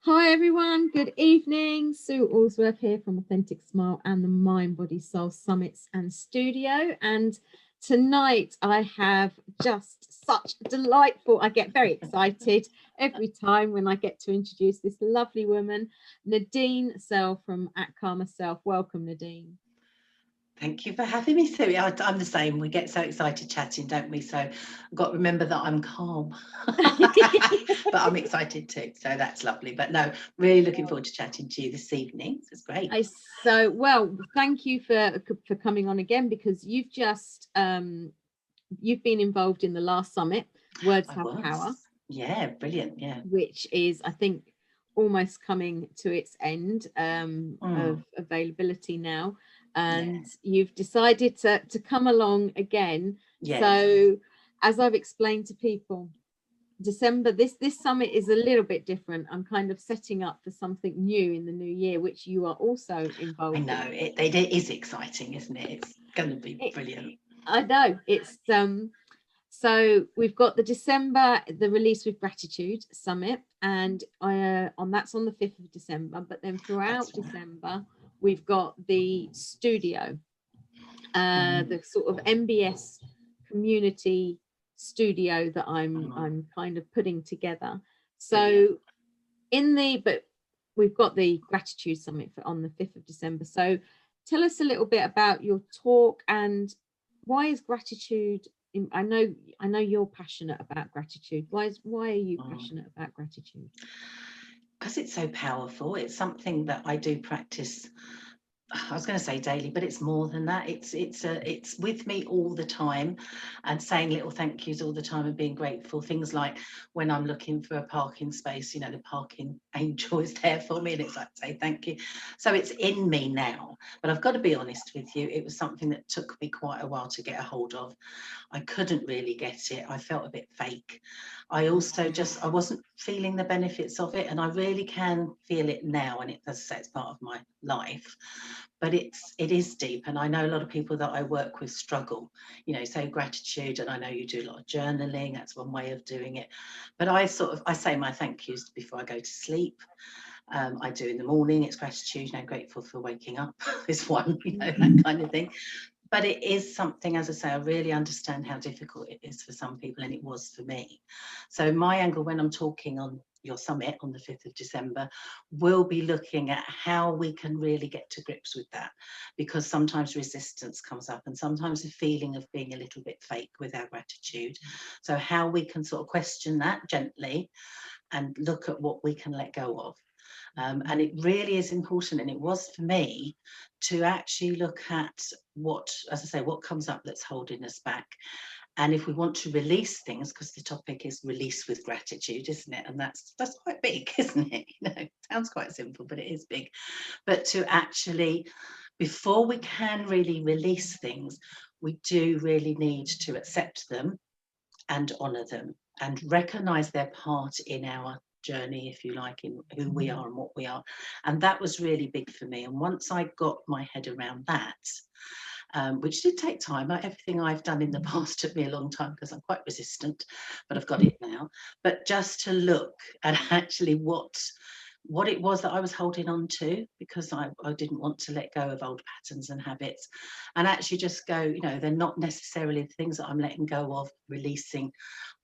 Hi everyone, good evening. Sue Allsworth here from Authentic Smile and the Mind Body Soul Summits and Studio. And tonight I have just such delightful, I get very excited every time when I get to introduce this lovely woman, Nadine from Calmer Self. Welcome, Nadine. Thank you for having me, Sue. I'm the same. We get so excited chatting, don't we? So I've got to remember that I'm calm, but I'm excited too. So that's lovely. But no, really looking forward to chatting to you this evening. It's great. Thank you for coming on again, because you've been involved in the last summit, Words I Have Power, was. Yeah, brilliant. Yeah. which is, I think, almost coming to its end of Mm, availability now, yeah. and you've decided to come along again. Yes. So, as I've explained to people, December, this summit is a little bit different. I'm kind of setting up for something new in the new year, which you are also I involved know. in. It is exciting, isn't it? It's going to be It, brilliant. I know it's So we've got the Release with Gratitude Summit, and that's on the 5th of December. But then throughout That's right. December, we've got the studio, Mm, the sort of MBS community studio that mm, I'm kind of putting together. brilliant. So but we've got the Gratitude Summit on the 5th of December. So tell us a little bit about your talk, and why is gratitude I know you're passionate about gratitude. Why are you Mm. passionate about gratitude? Because it's so powerful. It's something that I do practice. I was going to say daily, but it's more than that. It's with me all the time, and saying little thank yous all the time and being grateful. Things like when I'm looking for a parking space, the parking angel is there for me, and it's like, say thank you. So it's in me now. But I've got to be honest with you, it was something that took me quite a while to get a hold of. I couldn't really get it. I felt a bit fake. I wasn't feeling the benefits of it, and I really can feel it now. And as I say, it's part of my life, but it is deep. And I know a lot of people that I work with struggle, say gratitude. And I know you do a lot of journaling. That's one way of doing it. But I say my thank yous before I go to sleep. I do in the morning. It's gratitude, grateful for waking up is one, that kind of thing. But it is something, as I say, I really understand how difficult it is for some people, and it was for me. So my angle when I'm talking on your summit on the 5th of December will be looking at how we can really get to grips with that, because sometimes resistance comes up, and sometimes a feeling of being a little bit fake with our gratitude. So how we can sort of question that gently and look at what we can let go of. And it really is important, and it was for me, to actually look at what, as I say, what comes up that's holding us back. And if we want to release things, because the topic is release with gratitude, isn't it? And that's quite big, isn't it? It sounds quite simple, but it is big. But to actually, before we can really release things, we do really need to accept them and honor them and recognize their part in our journey, if you like, in who we are and what we are. And that was really big for me. And once I got my head around that, which did take time. Everything I've done in the past took me a long time because I'm quite resistant, but I've got it now. But just to look at actually what it was that I was holding on to, because I didn't want to let go of old patterns and habits, and actually just go, they're not necessarily the things that I'm letting go of, releasing,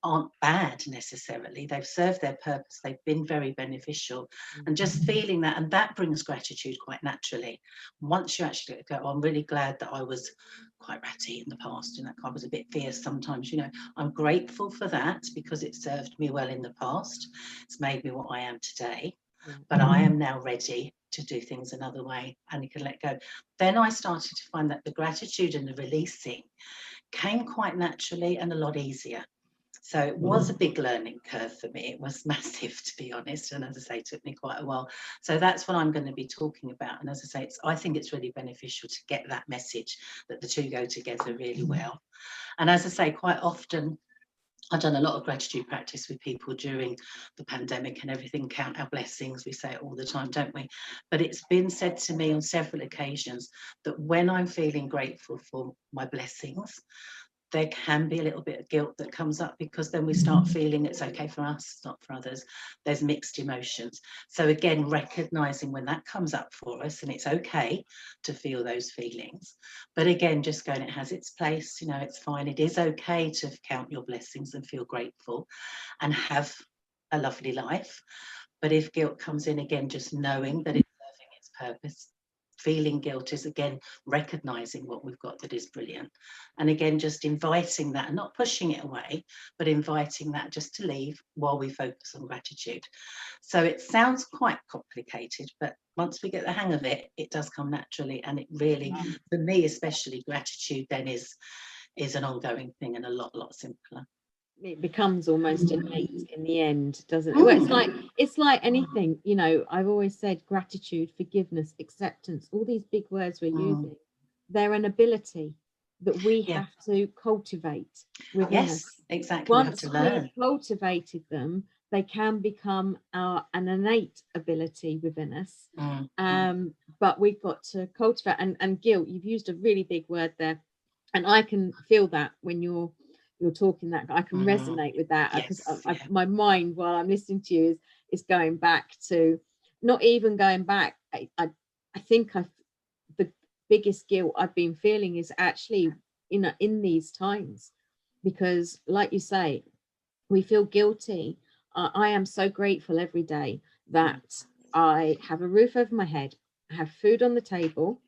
aren't bad necessarily. They've served their purpose. They've been very beneficial. And just feeling that, and that brings gratitude quite naturally. Once you actually go, I'm really glad that I was quite ratty in the past, and that I was a bit fierce sometimes. I'm grateful for that because it served me well in the past. It's made me what I am today. But I am now ready to do things another way, and you can let go. Then I started to find that the gratitude and the releasing came quite naturally and a lot easier. So it was a big learning curve for me. It was massive, to be honest. And as I say, it took me quite a while. So that's what I'm going to be talking about. And as I say, I think it's really beneficial to get that message that the two go together really well. And as I say, quite often, I've done a lot of gratitude practice with people during the pandemic and everything. Count our blessings. We say it all the time, don't we? But it's been said to me on several occasions that when I'm feeling grateful for my blessings, there can be a little bit of guilt that comes up, because then we start feeling it's okay for us, not for others. There's mixed emotions. So again, recognizing when that comes up for us, and it's okay to feel those feelings. But again, just going, it has its place, it's fine. It is okay to count your blessings and feel grateful and have a lovely life. But if guilt comes in, again, just knowing that it's serving its purpose. Feeling guilt is, again, recognizing what we've got that is brilliant. And again, just inviting that, and not pushing it away, but inviting that just to leave while we focus on gratitude. So it sounds quite complicated, but once we get the hang of it, it does come naturally. And it really, for me especially, gratitude then is an ongoing thing, and a lot simpler. It becomes almost innate in the end, doesn't it? Well, it's like anything, I've always said gratitude, forgiveness, acceptance, all these big words we're using, they're an ability that we have to cultivate within us. Exactly. Once we've cultivated them, they can become an innate ability within us. But we've got to cultivate, and guilt, you've used a really big word there, and I can feel that when you're talking, that I can resonate with that, because my mind, while I'm listening to you, is going back to, not even going back, I think the biggest guilt I've been feeling is actually in these times, because like you say, we feel guilty. I am so grateful every day that I have a roof over my head, I have food on the table,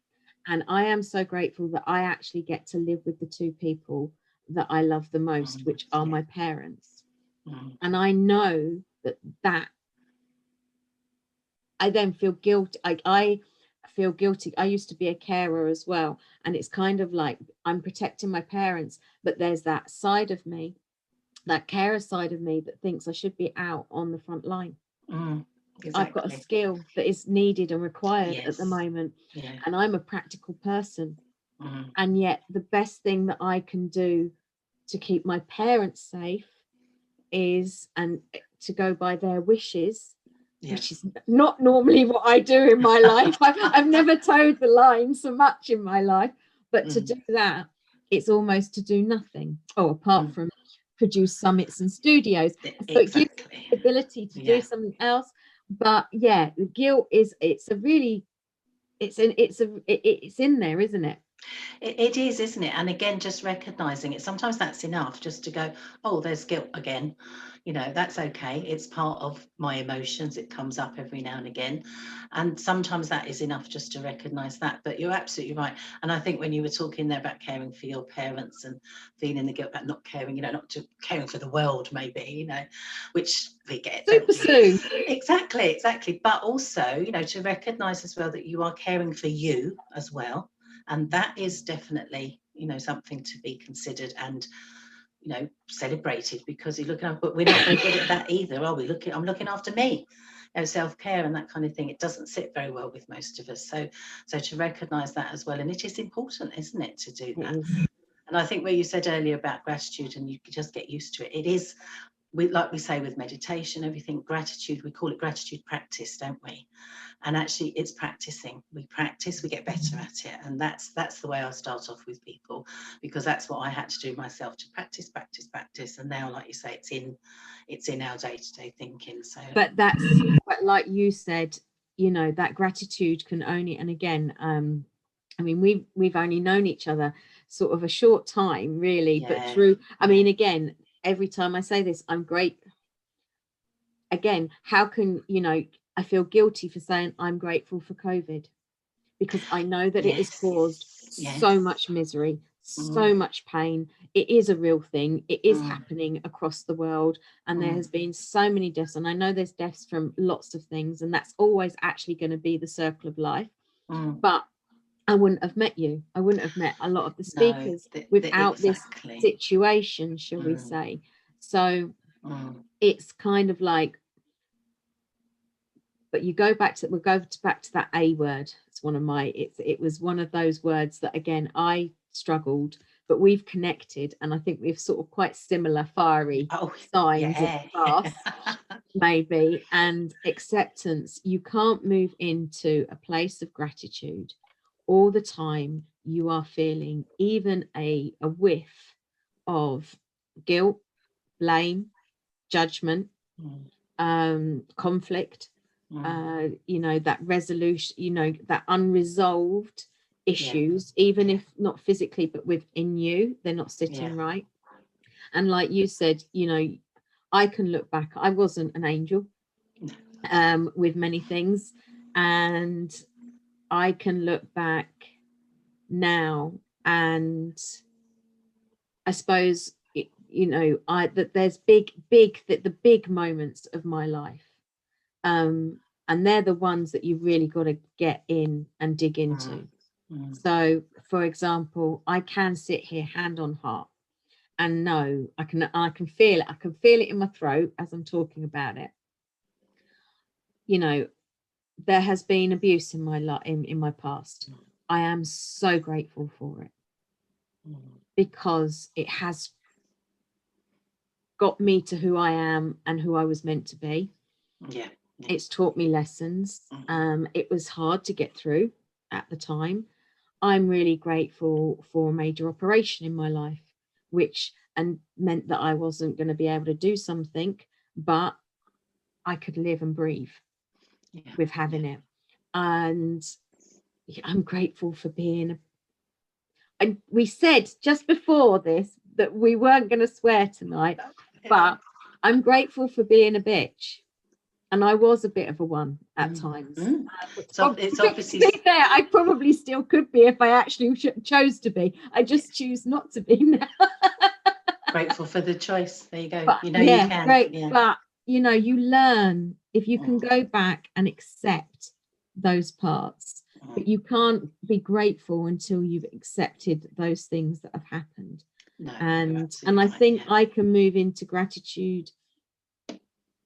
and I am so grateful that I actually get to live with the two people that I love the most, which are my parents. And I know that I then feel guilty. I feel guilty. I used to be a carer as well, and it's kind of like I'm protecting my parents, but there's that side of me, that carer side of me, that thinks I should be out on the front line. Exactly. I've got a skill that is needed and required at the moment, and I'm a practical person. And yet the best thing that I can do to keep my parents safe is, and to go by their wishes, which is not normally what I do in my life. I've never towed the line so much in my life, but to do that, it's almost to do nothing, apart from produce summits and studios. So it gives you the ability to do something else. But the guilt is, it's in there, isn't it? It is, isn't it? And again, just recognizing it. Sometimes that's enough, just to go, oh, there's guilt again. That's okay. It's part of my emotions. It comes up every now and again. And sometimes that is enough just to recognize that. But you're absolutely right. And I think when you were talking there about caring for your parents and feeling the guilt about not caring, not caring for the world, maybe, which we get. Super soon. Exactly. But also, to recognize as well that you are caring for you as well. And that is definitely, something to be considered and, celebrated, because you're looking after, but we're not very good at that either, are we? I'm looking after me, self-care and that kind of thing. It doesn't sit very well with most of us. So to recognize that as well. And it is important, isn't it, to do that? And I think where you said earlier about gratitude, and you just get used to it, it is, like we say with meditation, everything, gratitude, we call it gratitude practice, don't we? And actually it's practicing. We practice, we get better at it. And that's the way I start off with people, because that's what I had to do myself, to practice. And now, like you say, it's in our day-to-day thinking. So, but like you said, that gratitude can only, and again, I mean, we've only known each other sort of a short time, really, but through, I mean, again, every time I say this, I'm great. Again, how can, I feel guilty for saying I'm grateful for COVID, because I know that it has caused so much misery, so much pain. It is a real thing. It is happening across the world, and there has been so many deaths, and I know there's deaths from lots of things, and that's always actually going to be the circle of life. But I wouldn't have met you. I wouldn't have met a lot of the speakers without this situation, shall we say. So it's kind of like, but you go back to, we'll go back to that A word. It's one of my, it was one of those words that, again, I struggled, but we've connected, and I think we've sort of quite similar fiery signs of the past, maybe. And acceptance. You can't move into a place of gratitude all the time you are feeling even a whiff of guilt, blame, judgment, conflict, that resolution, that unresolved issues, even if not physically, but within you, they're not sitting right. And like you said, I can look back, I wasn't an angel with many things, and I can look back now, and I suppose that there's the big moments of my life, and they're the ones that you've really got to get in and dig into. So, for example, I can sit here hand on heart and know I can feel it. I can feel it in my throat as I'm talking about it. There has been abuse in my life, in my past. I am so grateful for it, because it has got me to who I am and who I was meant to be. It's taught me lessons. It was hard to get through at the time. I'm really grateful for a major operation in my life, which meant that I wasn't going to be able to do something, but I could live and breathe with having it. And I'm grateful for being and we said just before this that we weren't going to swear tonight, but I'm grateful for being a bitch. And I was a bit of a one at times. It's obviously, to be fair, I probably still could be if I actually chose to be. I just choose not to be now. Grateful for the choice. There you go. But, you can. Great. Yeah. But you learn if you can go back and accept those parts. But you can't be grateful until you've accepted those things that have happened. No, and I think I can move into gratitude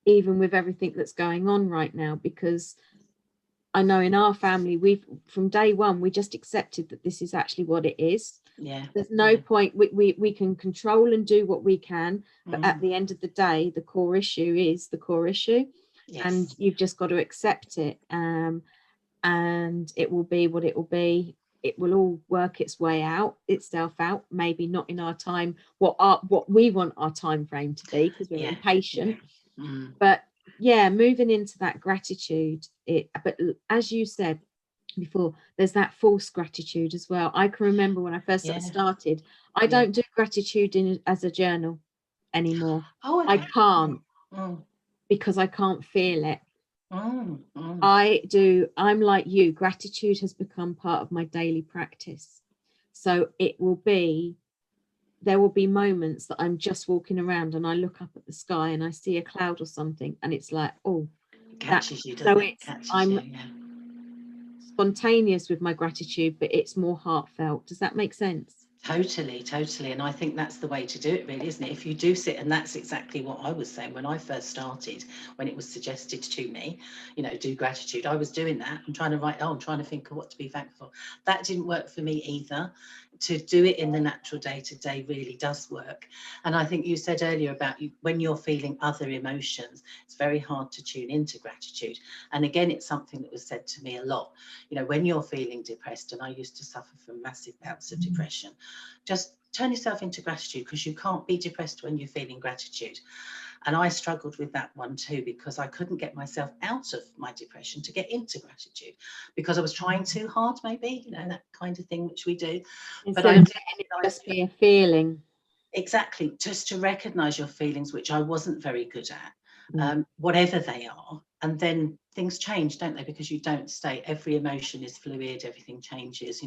even with everything that's going on right now, because I know in our family, from day one, we just accepted that this is actually what it is. There's no point. We can control and do what we can, but at the end of the day, the core issue is the core issue. And you've just got to accept it, and it will be what it will be. It will all work itself out, maybe not in our time, what we want our time frame to be, because we're impatient. But moving into that gratitude, but as you said before, there's that false gratitude as well. I can remember when I first started, I don't do gratitude as a journal anymore. I can't, because I can't feel it. I'm like you, gratitude has become part of my daily practice. So there will be moments that I'm just walking around and I look up at the sky and I see a cloud or something, and it's like, I'm spontaneous with my gratitude, but it's more heartfelt. Does that make sense? Totally. And I think that's the way to do it, really, isn't it? If you do sit, and that's exactly what I was saying when I first started, when it was suggested to me, do gratitude. I was doing that. I'm trying to think of what to be thankful for. That didn't work for me either. To do it in the natural day-to-day really does work. And I think you said earlier about when you're feeling other emotions, it's very hard to tune into gratitude. And again, it's something that was said to me a lot. When you're feeling depressed, and I used to suffer from massive bouts of depression, just turn yourself into gratitude, because you can't be depressed when you're feeling gratitude. And I struggled with that one too, because I couldn't get myself out of my depression to get into gratitude, because I was trying too hard, maybe, that kind of thing, which we do. But I didn't just be a feeling. Exactly, just to recognize your feelings, which I wasn't very good at, whatever they are. And then things change, don't they? Because you don't stay. Every emotion is fluid. Everything changes,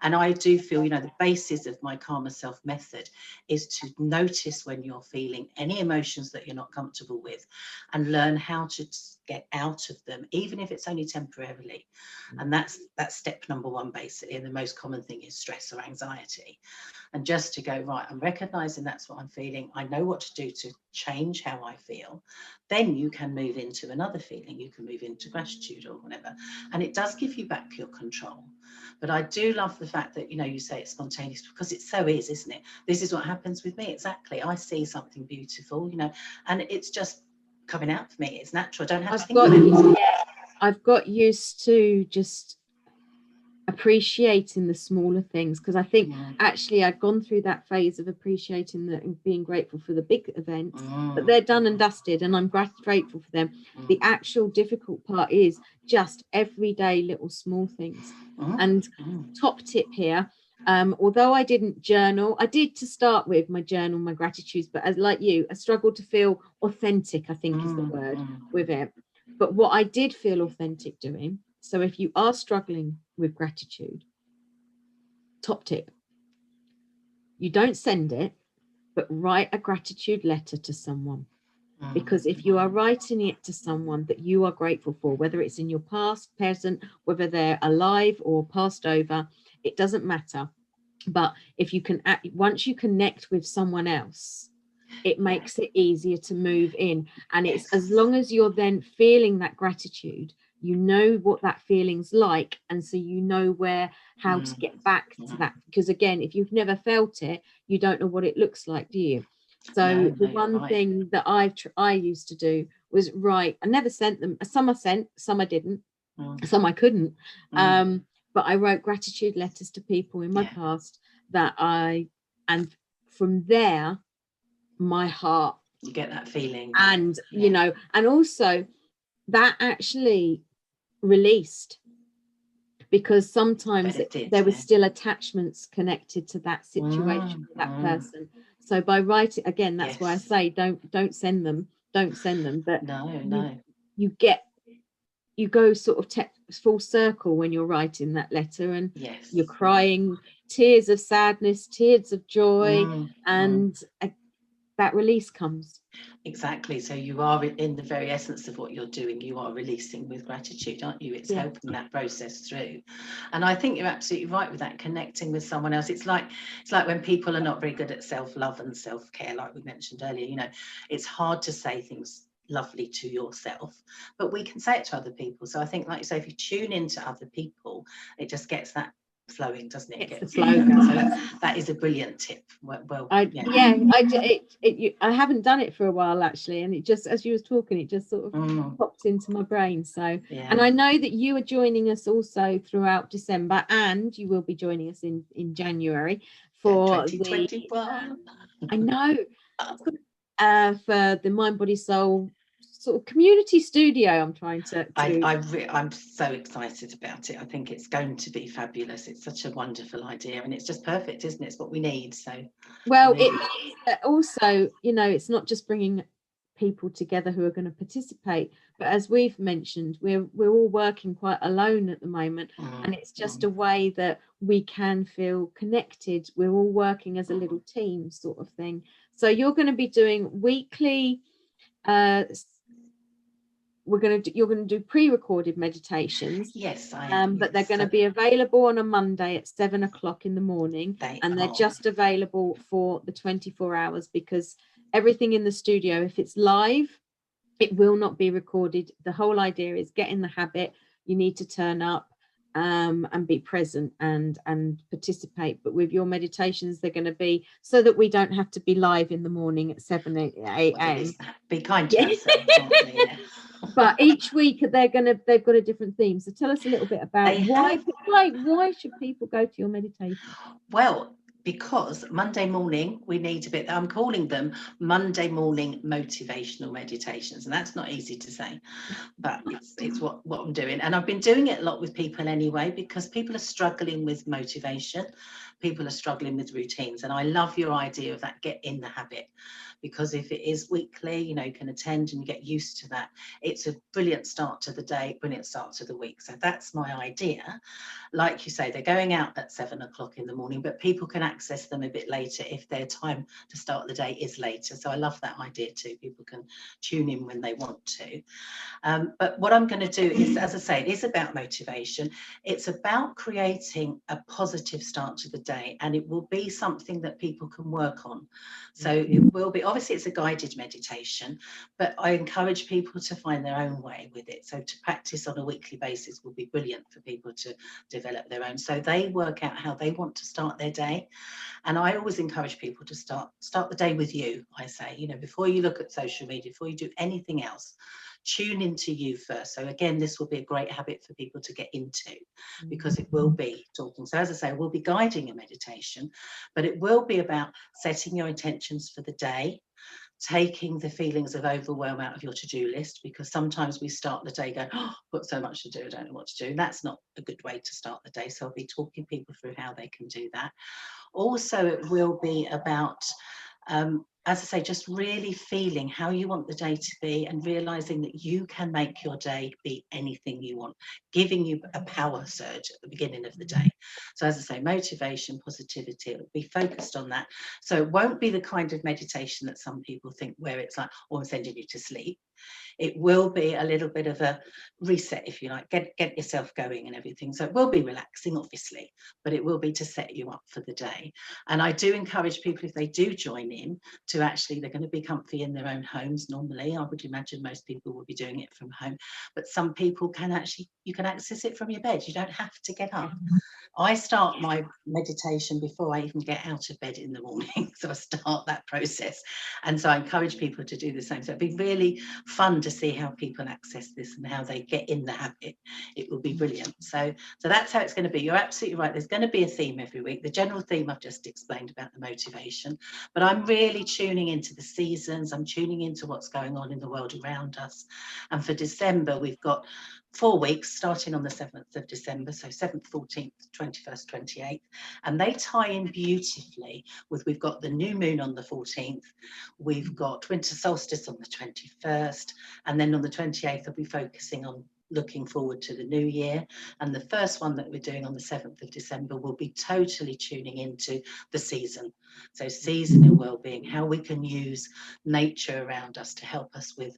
And I do feel, the basis of my Calmer Self method is to notice when you're feeling any emotions that you're not comfortable with, and learn how to get out of them, even if it's only temporarily. And that's step number one, basically. And the most common thing is stress or anxiety. And just to go, right, I'm recognizing that's what I'm feeling. I know what to do to change how I feel. Then you can move into another feeling. You can move into gratitude or whatever. And it does give you back your control. But I do love the fact that, you say it's spontaneous, because it so is, isn't it? This is what happens with me. Exactly. I see something beautiful, and it's just coming out for me. It's natural. I don't have to think about it. I've got used to just appreciating the smaller things, because I think actually I'd gone through that phase of appreciating and being grateful for the big events, but they're done and dusted, and I'm grateful for them. The actual difficult part is just everyday little small things. And top tip here, although I didn't journal, I did to start with, my journal, my gratitudes, but as like you, I struggled to feel authentic, I think is the word, with it. But what I did feel authentic doing, so if you are struggling with gratitude, top tip, you don't send it, but write a gratitude letter to someone. Because if you are writing it to someone that you are grateful for, whether it's in your past, present, whether they're alive or passed over, it doesn't matter. But if you can, once you connect with someone else, it makes it easier to move in. And it's as long as you're then feeling that gratitude, you know what that feeling's like, and so you know how to get back to that. Because again, if you've never felt it, you don't know what it looks like, do you? So the one thing that I used to do was write. I never sent them. Some I sent, some I didn't, some I couldn't. But I wrote gratitude letters to people in my past and from there, my heart, you get that feeling, and you know, and also that actually released, because sometimes there was still attachments connected to that situation, with that person. So by writing, again, that's why I say don't send them, but you go sort of full circle when you're writing that letter, and you're crying tears of sadness, tears of joy, and that release comes. Exactly. So you are, in the very essence of what you're doing, you are releasing with gratitude, aren't you? It's helping that process through. And I think you're absolutely right with that, connecting with someone else. It's like when people are not very good at self-love and self-care, like we mentioned earlier, you know, it's hard to say things lovely to yourself, but we can say it to other people. So I think, like you say, if you tune into other people, it just gets that flowing, doesn't it? It's the flow. So that is a brilliant tip. I haven't done it for a while actually, and it just, as you was talking, it just sort of popped into my brain. So and I know that you are joining us also throughout December, and you will be joining us in January for 2021. I know for the Mind Body Soul sort of community studio. I'm trying to I'm so excited about it. I think it's going to be fabulous. It's such a wonderful idea, and it's just perfect, isn't it? It's what we need. So well, it also, you know, it's not just bringing people together who are going to participate, but as we've mentioned, we're all working quite alone at the moment, and it's just a way that we can feel connected. We're all working as a little team sort of thing. So you're going to be doing weekly you're going to do pre-recorded meditations. Yes, but they're going to be available on a Monday at 7 o'clock in the morning, they're just available for the 24 hours, because everything in the studio, if it's live, it will not be recorded. The whole idea is get in the habit. You need to turn up and be present and participate. But with your meditations, they're going to be so that we don't have to be live in the morning at 7 a.m. Be kind to yourself. But each week they've got a different theme. So tell us a little bit about why should people go to your meditation? Well, because Monday morning we need a bit. I'm calling them Monday Morning Motivational Meditations, and that's not easy to say, but it's what I'm doing. And I've been doing it a lot with people anyway, because people are struggling with motivation, people are struggling with routines, and I love your idea of that. Get in the habit, because if it is weekly, you know, you can attend and you get used to that. It's a brilliant start to the day, brilliant start to the week. So that's my idea. Like you say, they're going out at 7 o'clock in the morning, but people can access them a bit later if their time to start the day is later. So I love that idea too. People can tune in when they want to. But what I'm going to do is, as I say, it is about motivation. It's about creating a positive start to the day, and it will be something that people can work on. So it will be, obviously it's a guided meditation, but I encourage people to find their own way with it. So to practice on a weekly basis will be brilliant for people to develop their own. So they work out how they want to start their day. And I always encourage people to start the day with you. I say, you know, before you look at social media, before you do anything else, tune into you first. So again, this will be a great habit for people to get into, because it will be talking. So as I say, we'll be guiding a meditation, but it will be about setting your intentions for the day, taking the feelings of overwhelm out of your to-do list, because sometimes we start the day going, oh, I've got so much to do, I don't know what to do. And that's not a good way to start the day. So I'll be talking people through how they can do that. Also, it will be about, as I say, just really feeling how you want the day to be, and realizing that you can make your day be anything you want, giving you a power surge at the beginning of the day. So as I say, motivation, positivity, it will be focused on that. So it won't be the kind of meditation that some people think, where it's like, oh, I'm sending you to sleep. It will be a little bit of a reset, if you like, get yourself going and everything. So it will be relaxing, obviously, but it will be to set you up for the day. And I do encourage people, if they do join in, to actually, they're going to be comfy in their own homes normally. I would imagine most people will be doing it from home, but some people can actually, you can access it from your bed. You don't have to get up. I start my meditation before I even get out of bed in the morning. So I start that process. And so I encourage people to do the same. So it'd be really fun to see how people access this and how they get in the habit. It will be brilliant. So that's how it's going to be. You're absolutely right. There's going to be a theme every week. The general theme I've just explained about the motivation, but I'm really tuning into the seasons. I'm tuning into what's going on in the world around us. And for December, we've got 4 weeks starting on the 7th of December, so 7th, 14th, 21st, 28th, and they tie in beautifully with, we've got the new moon on the 14th, we've got winter solstice on the 21st, and then on the 28th I'll be focusing on looking forward to the new year. And the first one that we're doing on the 7th of December will be totally tuning into the season. So seasonal well-being, how we can use nature around us to help us with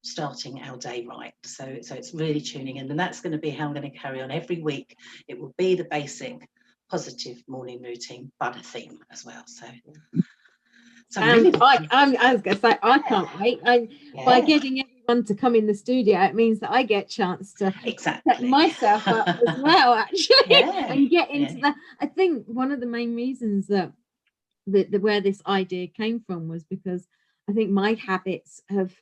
starting our day right. So it's really tuning in, and that's going to be how I'm going to carry on every week. It will be the basic positive morning routine, but a theme as well. So really, I was going to say, I can't wait. By getting everyone to come in the studio, it means that I get a chance to set myself up as well, actually, and get into that. I think one of the main reasons that where this idea came from was because I think my habits have,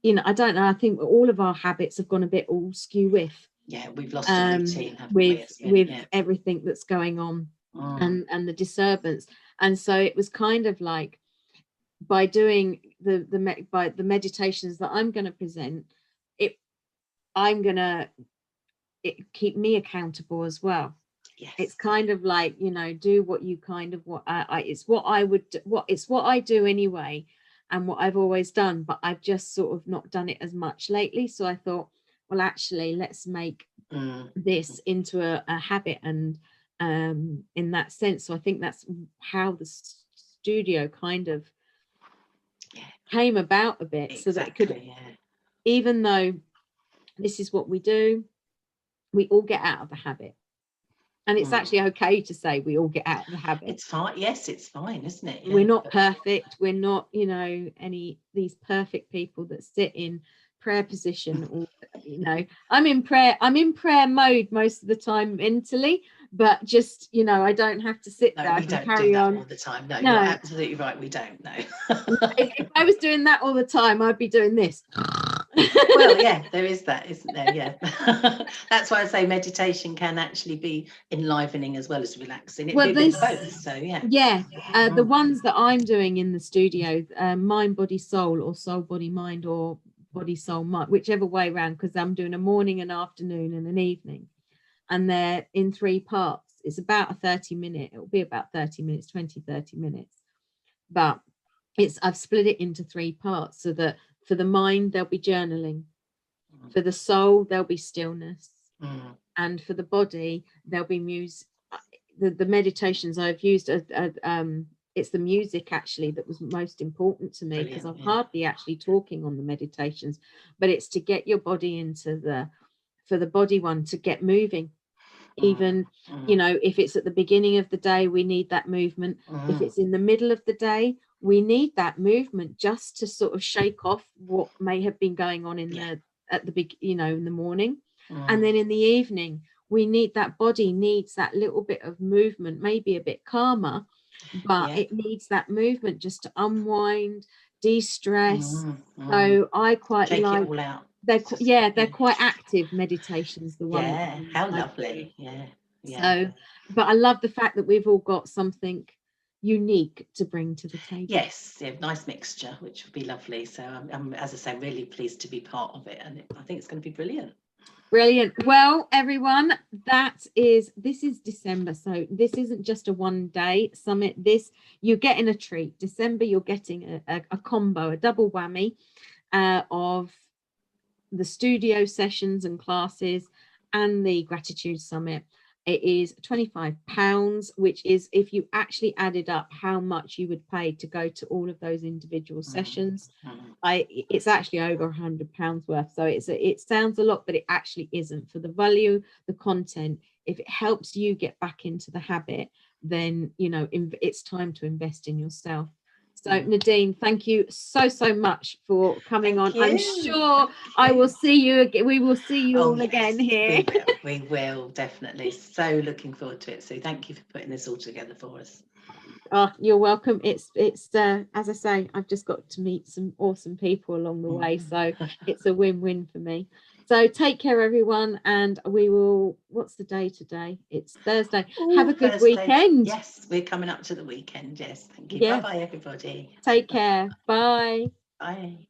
I don't know, I think all of our habits have gone a bit all skew with. Yeah, we've lost a routine, with everything that's going on and the disturbance. And so it was kind of like, by doing the meditations that I'm going to present, it keep me accountable as well. Yes. It's kind of like, do what you kind of it's what I do anyway, and what I've always done, but I've just sort of not done it as much lately. So I thought, well, actually, let's make this into a habit, and in that sense. So I think that's how the studio kind of came about a bit. Exactly, so that it could, even though this is what we do, we all get out of the habit. And it's actually okay to say we all get out of the habit. It's fine. Yes, it's fine, isn't it? Yeah. We're not perfect. We're not, these perfect people that sit in prayer position, or, I'm in prayer mode most of the time mentally, but just, I don't have to sit there. We don't carry do that on all the time. No, you're absolutely right. We don't. No. If I was doing that all the time, I'd be doing this. Well, yeah, there is that, isn't there? Yeah. That's why I say meditation can actually be enlivening as well as relaxing. It both. So the ones that I'm doing in the studio, mind, body, soul, or soul, body, mind, or body, soul, mind, whichever way around, because I'm doing a morning, an afternoon, and an evening, and they're in 3 parts. It's about a 30-minute. It'll be about 30 minutes, 20-30 minutes, but I've split it into 3 parts, so that for the mind, there'll be journaling. For the soul, there'll be stillness. And for the body, there'll be music. The meditations I've used, it's the music actually that was most important to me, because I'm hardly actually talking on the meditations, but it's to get your body into for the body one, to get moving. Even, if it's at the beginning of the day, we need that movement. If it's in the middle of the day, we need that movement just to sort of shake off what may have been going on in the morning. And then in the evening, that body needs that little bit of movement, maybe a bit calmer, but it needs that movement just to unwind, de-stress. Mm. So I quite Take it like, all out. they're It's just, they're quite active meditations, the one that yeah, how I do. lovely. Yeah, yeah. So, but I love the fact that we've all got something unique to bring to the table. Yes, yeah, nice mixture, which would be lovely. So I'm, as I say, really pleased to be part of it, and I think it's going to be brilliant. Brilliant. Well, everyone, this is December. So this isn't just a 1-day summit. You're getting a treat. December, you're getting a combo, a double whammy of the studio sessions and classes and the gratitude summit. It is £25, which is, if you actually added up how much you would pay to go to all of those individual sessions, it's actually over £100 worth. So it sounds a lot, but it actually isn't. For the value, the content, if it helps you get back into the habit, then it's time to invest in yourself. So Nadine, thank you so much for coming on. I'm sure I will see you again. We will see you all again here. We will definitely. So looking forward to it. So thank you for putting this all together for us. Oh, you're welcome. It's as I say, I've just got to meet some awesome people along the way, so it's a win-win for me. So take care, everyone, and we will. What's the day today? It's Thursday. Have a good weekend. Yes, we're coming up to the weekend. Yes, thank you. Yeah. Bye, everybody. Take care. Bye. Bye.